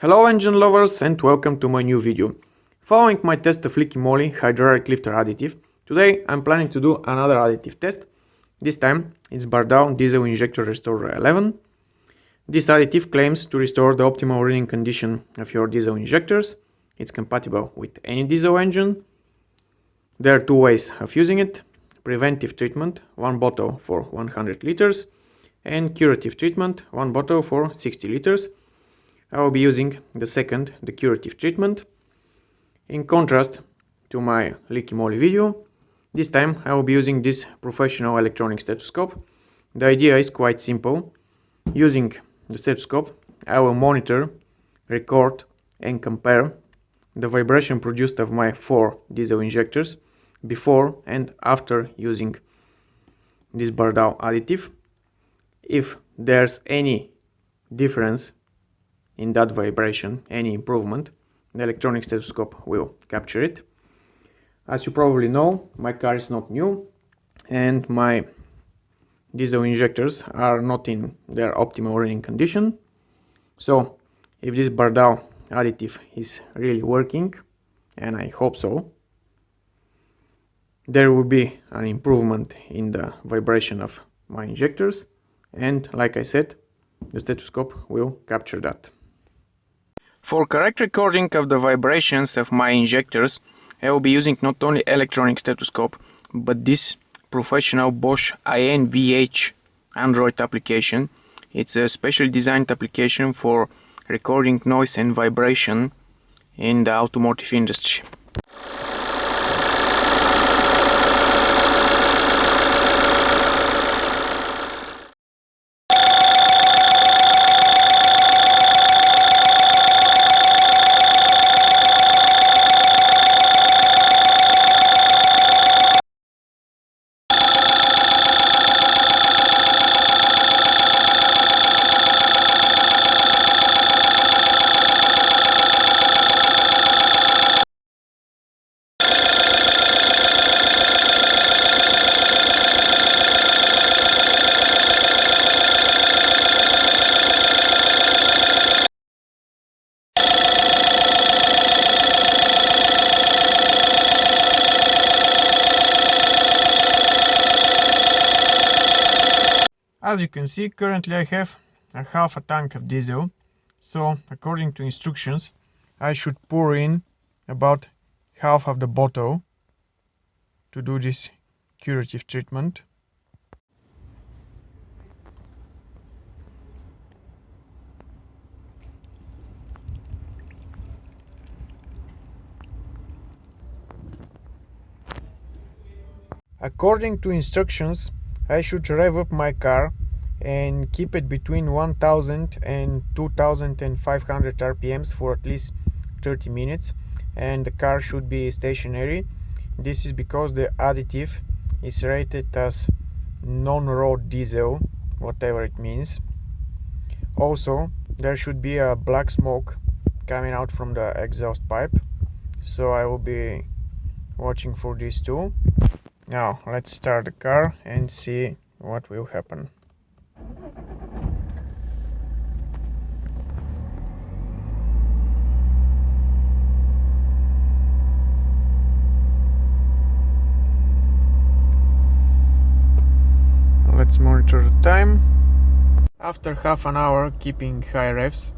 Hello engine lovers and welcome to my new video. Following my test of leaky moly hydraulic lifter additive, today I'm planning to do another additive test. This time it's Bardahl Diesel Injection Restorer 11. This additive claims to restore the optimal running condition of your diesel injectors. It's compatible with any diesel engine. There are two ways of using it: preventive treatment, 1 bottle for 100 liters, and curative treatment, 1 bottle for 60 liters. I will be using the second, the curative treatment. In contrast to my leaky moly video, this time I will be using this professional electronic stethoscope. The idea is quite simple. Using the stethoscope, I will monitor, record and compare the vibration produced of my 4 diesel injectors before and after using this Bardahl additive. If there's any difference in that vibration, any improvement, the electronic stethoscope will capture it. As you probably know, my car is not new and my diesel injectors are not in their optimal running condition. So if this Bardahl additive is really working, and I hope so, there will be an improvement in the vibration of my injectors, and like I said, the stethoscope will capture that. For correct recording of the vibrations of my injectors, I will be using not only electronic stethoscope, but this professional Bosch INVH Android application. It's a specially designed application for recording noise and vibration in the automotive industry. As you can see, currently I have a half a tank of diesel, so according to instructions I should pour in about half of the bottle to do this curative treatment. According to instructions, I should rev up my car and keep it between 1000 and 2500 RPMs for at least 30 minutes, and the car should be stationary. This is because the additive is rated as non-road diesel, whatever it means. Also, there should be a black smoke coming out from the exhaust pipe, so I will be watching for this too. Now let's start the car and see what will happen. Let's monitor the time. After half an hour keeping high revs,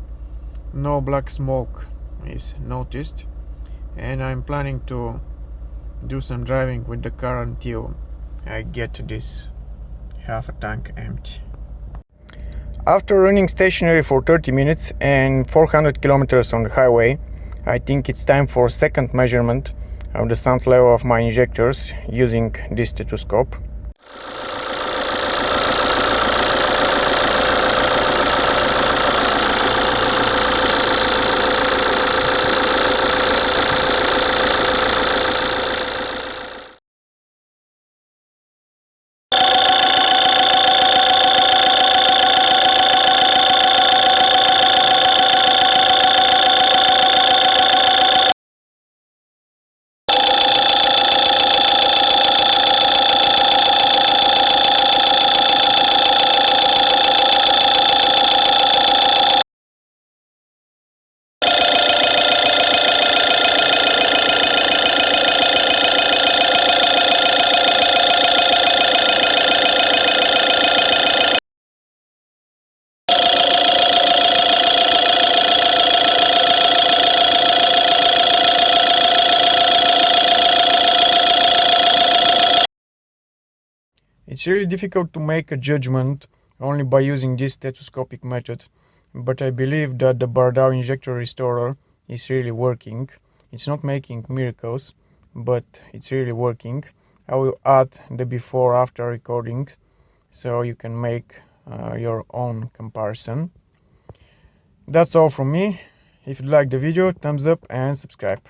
no black smoke is noticed, and I'm planning to do some driving with the car until I get this half a tank empty. After running stationary for 30 minutes and 400 kilometers on the highway, I think it's time for a second measurement of the sound level of my injectors using this stethoscope. It's really difficult to make a judgment only by using this stethoscopic method, but I believe that the Bardahl Injection Restorer is really working. It's not making miracles, but it's really working. I will add the before after recordings so you can make your own comparison. That's all from me. If you like the video, thumbs up and subscribe.